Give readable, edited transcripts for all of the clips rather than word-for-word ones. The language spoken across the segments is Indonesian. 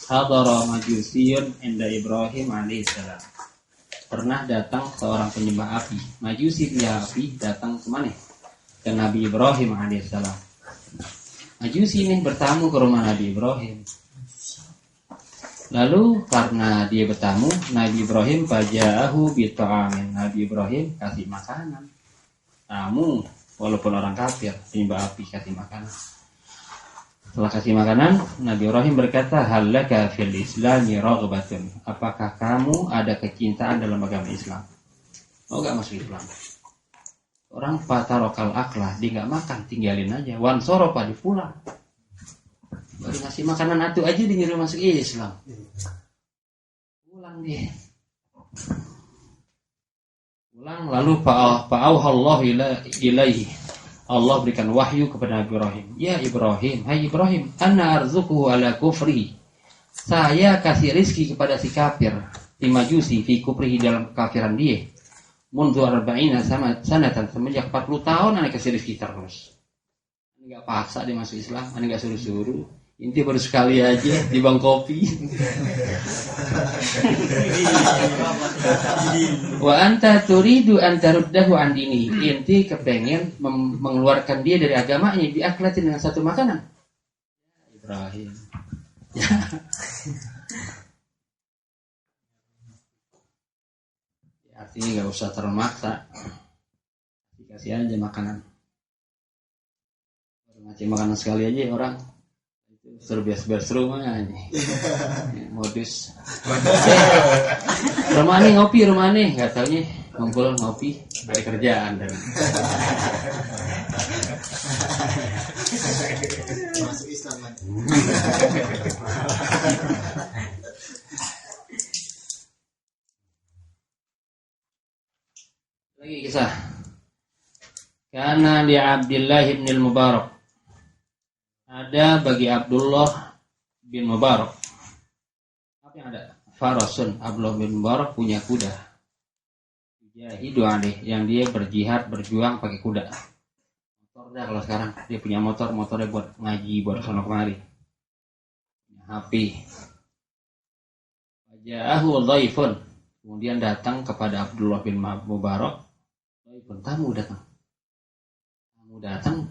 hadara majusiyun inda Ibrahim alaihissalam. Pernah datang seorang penyembah api. Majusi dia api datang ke mana? Ke Nabi Ibrahim alaihissalam. Majusi ini bertamu ke rumah Nabi Ibrahim. Lalu karena dia bertamu, Nabi Ibrahim faja'ahu bita'amin. Nabi Ibrahim kasih makanan. Tamu walaupun orang kafir, penyembah api kasih makanan. Setelah kasih makanan, Nabi Ibrahim berkata, "Hallaka fil Islami raghbatun." Apakah kamu ada kecintaan dalam agama Islam? Mau gak masuk Islam? Orang fatarokal aklah, dia gak makan, tinggalin aja. Wan soropa, dia pulang. Baru ngasih makanan atu aja dia nyuruh masuk Islam. Pulang dia. Pulang lalu fa'auhallahu ilaihi. Allah berikan wahyu kepada Nabi Ibrahim. Ya Ibrahim, hai Ibrahim, ana arzuquhu ala kufri. Saya kasih rizki kepada si kafir, di majusi, fi kufrihi dalam kekafiran dia. Mundu arba'ina sanatan, semenjak 40 tahun ana kasih rizki terus. Ini enggak paksa dia masuk Islam, ana enggak suruh-suruh. Inti baru sekali aja di bang kopi. Wa anta turidu an taruddahu an dini. Inti kepengen mengeluarkan dia dari agamanya diaklatin dengan satu makanan. Ibrahim. Artinya enggak usah termaksa. Dikasih aja makanan. Baru ngasih makanan sekali aja orang suruh bias-bias rumah aja. Modus. Rumah nih ngopi, rumah nih. Gak taunya ngumpul ngopi dari kerjaan. Masuk Islam kan? Lagi kisah. Karena li Abdullah ibn al-Mubarak. Ada bagi Abdullah bin Mubarak. Apa yang ada? Farasun. Abdullah bin Mubarak punya kuda. Jahidu alih, yang dia berjihad, berjuang pakai kuda. Motor dah kalau sekarang. Dia punya motornya buat ngaji, buat sono kemari. HP. Ja'ahu dhaifun. Kemudian datang kepada Abdullah bin Mubarak. Dhaifun, tamu datang.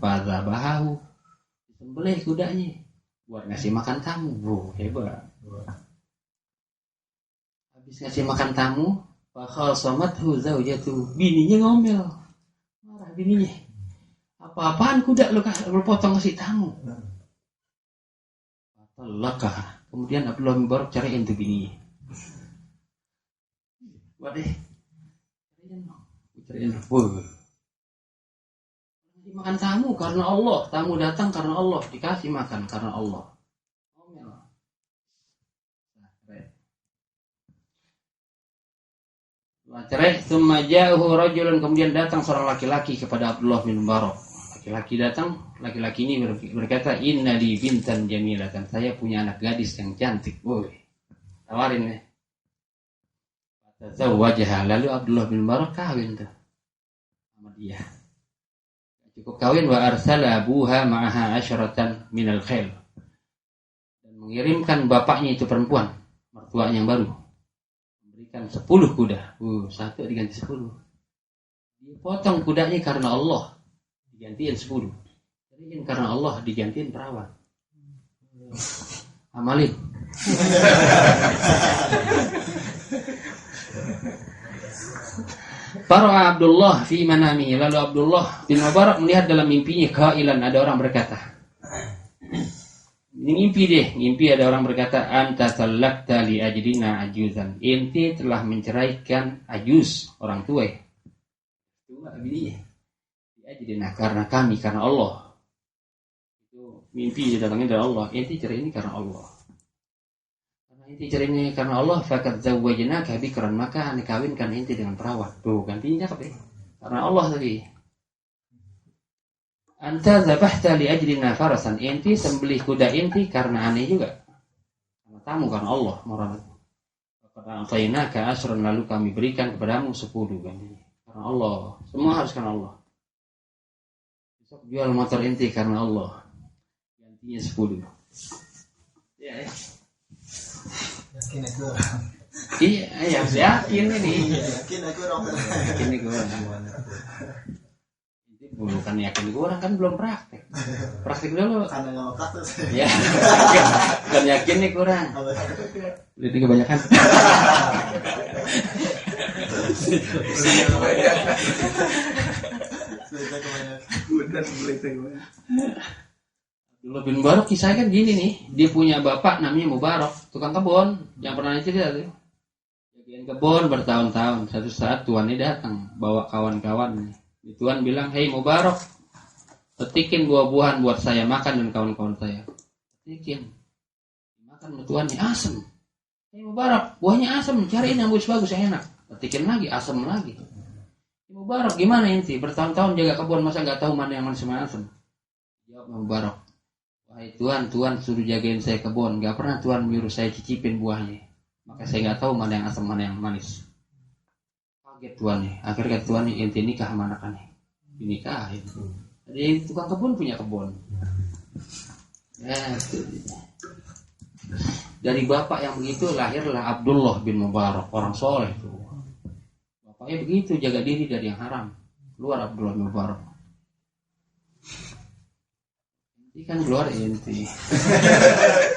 Pada bahahu. Sembelih kudanya buat ngasih makan tamu. Hebat. Habis ngasih makan tamu, bakal somathu zaujatu, bininya ngomel. Marah bininya. Apa-apaan kuda lu potong ngasih tamu. Talakah. Kemudian Abdullah bin Mubarak cariin tuh bininya. Waduh. Cariin. Makan tamu karena Allah, tamu datang karena Allah, dikasih makan karena Allah. Cerai, thumma ja'ahu rajulun, kemudian datang seorang laki-laki kepada Abdullah bin Mubarak. Laki-laki datang, laki-laki ini berkata, "Inna li bintan jamilatan." Saya punya anak gadis yang cantik. Woi. Tawarin ya. Tazawwajaha, lalu Abdullah bin Mubarak kawin tuh sama dia. Cukup kawin, wa arsala abuha ma'aha asyratan minal khil, dan mengirimkan bapaknya itu perempuan, mertuanya yang baru, memberikan 10 kuda. Satu diganti 10. Dia potong kudanya karena Allah, digantiin 10. Jadi karena Allah digantiin perawan. Amalin. Para Abdullah fi manamihi, lalu Abdullah bin Mubarak melihat dalam mimpinya, qailan, ada orang berkata. Ini mimpi ada orang berkata, anta talaqta li ajrina ajuzan. Inti telah menceraikan ajuz, orang tua. Tua bininya. Li ajrina, karena kami, karena Allah. Itu mimpi datangnya dari Allah. Inti cerai ini karena Allah. Inti cerainya karena Allah, fakat zawwajnaka bikran, maka ane kawinkan inti dengan perawan. Tuh, gantinya cakep ya. Karena Allah tadi. Anta zabahta li ajrina farasan, inti sembelih kuda inti karena ane juga. Karena tamu karena Allah, marah. Kata fainaka asran, lalu kami berikan kepadamu 10 gantinya. Karena Allah, semua harus karena Allah. Besok jual motor inti karena Allah. Gantinya 10. Ya. Yakin aku. Iya, yakin ini. Yakin aku orang. Yakin ini kurang. Bukan yakin kurang kan belum praktek. Praktek dulu. Karena nggak mau praktek. Ya. Bukan yakin nih kurang. Ini kebanyakan. Abdullah bin Mubarak kisahnya kan gini nih, dia punya bapak namanya Mubarak, tukang kebun, yang pernah cerita tuh. Jagain kebun bertahun-tahun, satu saat tuannya datang, bawa kawan-kawan. Tuan bilang, "Hei Mubarak, petikin buah-buahan buat saya makan dan kawan-kawan saya." Petikin. Makan sama tuannya, asem. "Hei Mubarak, buahnya asem, cariin yang bagus-bagus yang enak." Petikin lagi, asem lagi. "Mubarak, gimana inti? Bertahun-tahun jaga kebun, masa nggak tahu mana yang manis sama asem?" Jawab Mubarak, "Wahai Tuan, Tuan suruh jagain saya kebun, nggak pernah Tuan menyuruh saya cicipin buahnya. Maka saya nggak tahu mana yang asam, mana yang manis." Kaget tuannya. Akhirnya kata tuannya, "Inti nikah sama anak-anak." Dinikahin. Jadi tukang kebun punya kebun. Ya, itu. Dari bapak yang begitu lahirlah Abdullah bin Mubarak, orang soleh itu. Bapaknya begitu, jaga diri dari yang haram. Keluar Abdullah bin Mubarak. Ini kan keluar inti.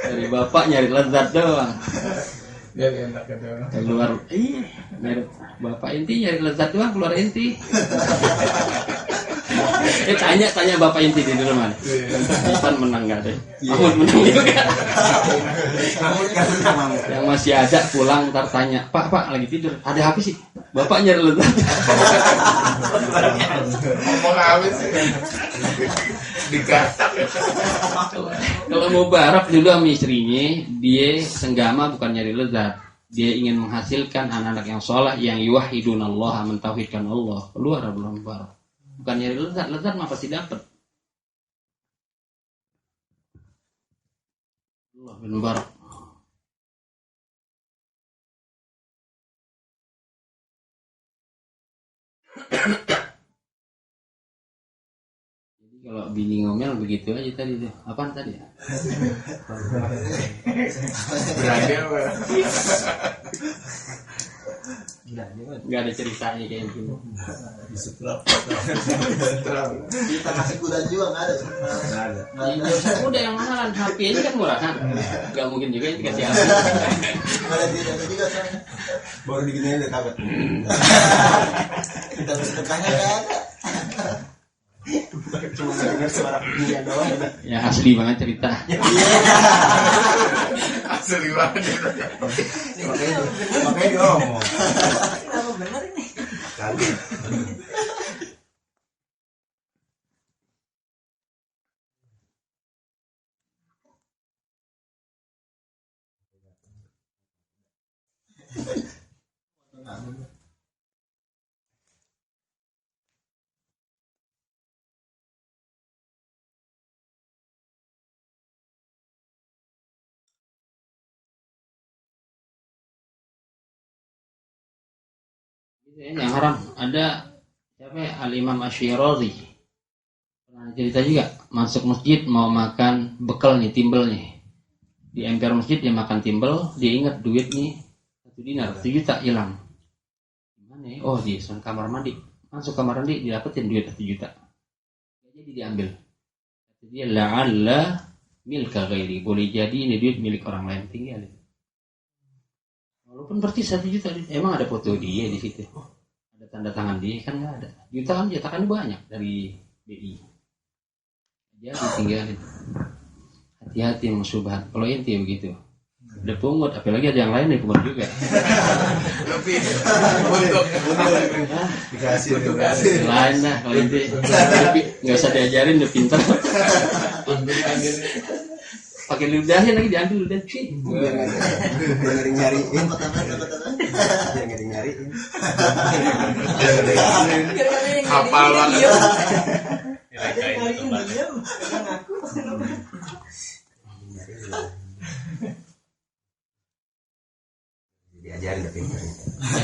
Dari bapak nyari lezat doang. Keluar dari bapak inti nyari lezat doang, keluar inti. Tanya bapak inti di rumah. Kan menang gak deh? Mahmud menang juga. Yang masih ada pulang ntar tanya, Pak lagi tidur. Ada apa sih? Bapak nyari lezat. Ngomong habis sih. Dikatak. Kalau Mubarak dulu sama istrinya, dia senggama bukan nyari lezat. Dia ingin menghasilkan anak-anak yang soleh, yang yuwahidunallah, mentauhidkan Allah. Keluar Abdullah Mubarak. Bukan nyari lezat, lezat mah pasti dapat. Abdullah bin Mubarak. Jadi kalau bini ngomel begitu aja tadi tuh. Apaan tadi ya? Berani apa? Gak ada ceritanya kayak gitu. Kita kasih kuda juga nggak ada. Udah yang mahalan, HP aja kan murah kan? Gak mungkin juga yang dikasih HP. Nggak ada juga soalnya. Baru diginiin deh takut. Kita bisa tekannya nggak ada. Cuma dengar suara bunyian doang. Ya asli banget cerita. Asli banget. Makanya dia ngomong. Kenapa benar ini? Kali. Yang haram ada siapa ya? Al-Imam Asy-Syirazi. Pernah cerita juga masuk masjid mau makan bekal nih, timbel nih. Di emper masjid dia makan timbel, dia ingat duit nih 1 dinar, 1 juta hilang. Gimana ya? Oh di kamar mandi. Masuk kamar mandi didapetin duit 1 juta. Jadi diambil. Dia la'alla milka ghairi, boleh jadi ini duit milik orang lain, tinggal. Walaupun berarti 1 juta, emang ada foto dia di situ. Ada tanda tangan dia kan nggak ada. Jutaan cetakannya banyak dari BI. Jadi tinggalin. Hati-hati sama syubhat. Kalau inti begitu. Udah pungut, apalagi ada yang lain yang pungut juga. Lebih untuk dikasih Lain dah kalau inti. Nggak usah diajarin, udah pintar. Pakai ludahnya lagi diambil ludah sih. nyariin. Nyariin. Hafal banget. Diajarin udah pintar.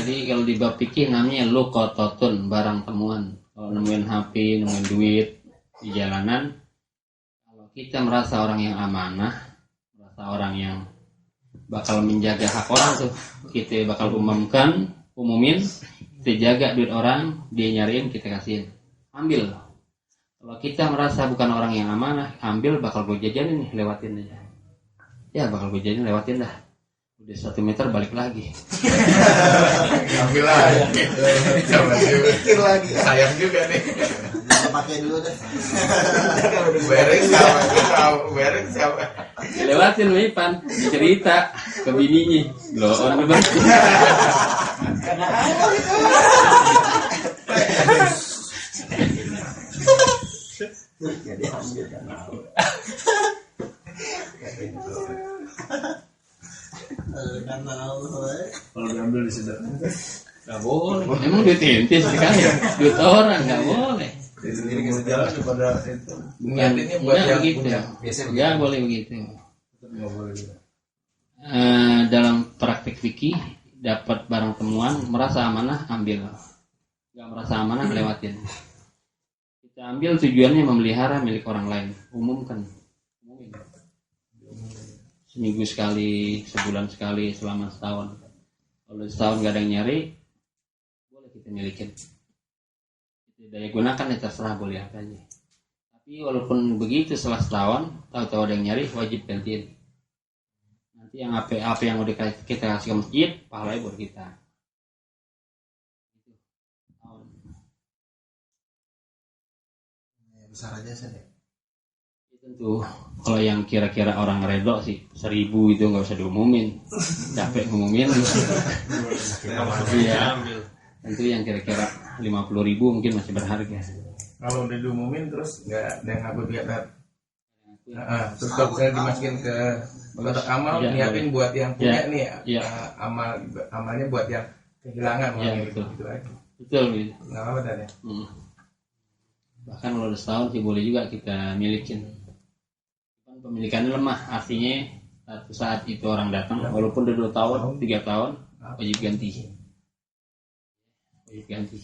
Jadi kalau di bab fikih namanya luqatatun, barang temuan. Kalau nemuin HP, nemuin duit di jalanan, kalau kita merasa orang yang amanah, merasa orang yang bakal menjaga hak orang tuh. Kita bakal umumin, kita jaga duit orang, dia nyariin kita kasihin, ambil. Kalau kita merasa bukan orang yang amanah, ambil, bakal gue jajanin nih, lewatin aja. Ya bakal gue jajanin, lewatin dah. Udah 1 meter balik lagi. Ambil lagi. Coba Mikir lagi. sayang juga nih. Jangan pakai dulu deh. Bereng siapa? Lewatin Ipan, cerita ke bininya. Loh orang bener. Karena apa itu? Ya diambil kan. Karena Allah. Kalau diambil di situ. Gak boleh. Emang duit intis kan ya? Duit orang gak boleh. Sendiri ke jalan daripada itu. Enggak buat yang begitu. punya. Biasanya Enggak boleh begitu. Enggak boleh gitu. Dalam praktik fikih dapat barang temuan, merasa amanah ambil, nggak merasa amanah lewatin. Kita ambil tujuannya memelihara milik orang lain, umumin. Seminggu sekali, sebulan sekali, selama setahun. Kalau setahun nggak ada yang nyari, boleh kita milikin. Kita daya gunakan ya terserah, boleh apa aja. Tapi walaupun begitu setelah setahun, tahu-tahu ada yang nyari, wajib gantiin. Nanti yang apa yang udah kita kasih ke masjid, pahalanya buat kita. Besar aja sih. Tentu kalau yang kira-kira orang redo sih 1.000 itu nggak usah diumumin, capek ngumumin. Iya. Tentu yang kira-kira 50.000 mungkin masih berharga. Kalau udah diumumin terus nggak ada yang ngaku dia terus kalau misalnya dimasukin ke kotak amal, Ya, niatin buat yang punya Ya, nih ya. amalnya buat yang kehilangan Ya, gitu, betul. gitu aja. Betul gitu. Nggak apa-apa Dan ya. Bahkan kalau udah setahun sih boleh juga kita milikin. Kan pemilikannya lemah, artinya satu saat itu orang datang, walaupun udah 2 tahun, 3 tahun, wajib ganti. Wajib ganti.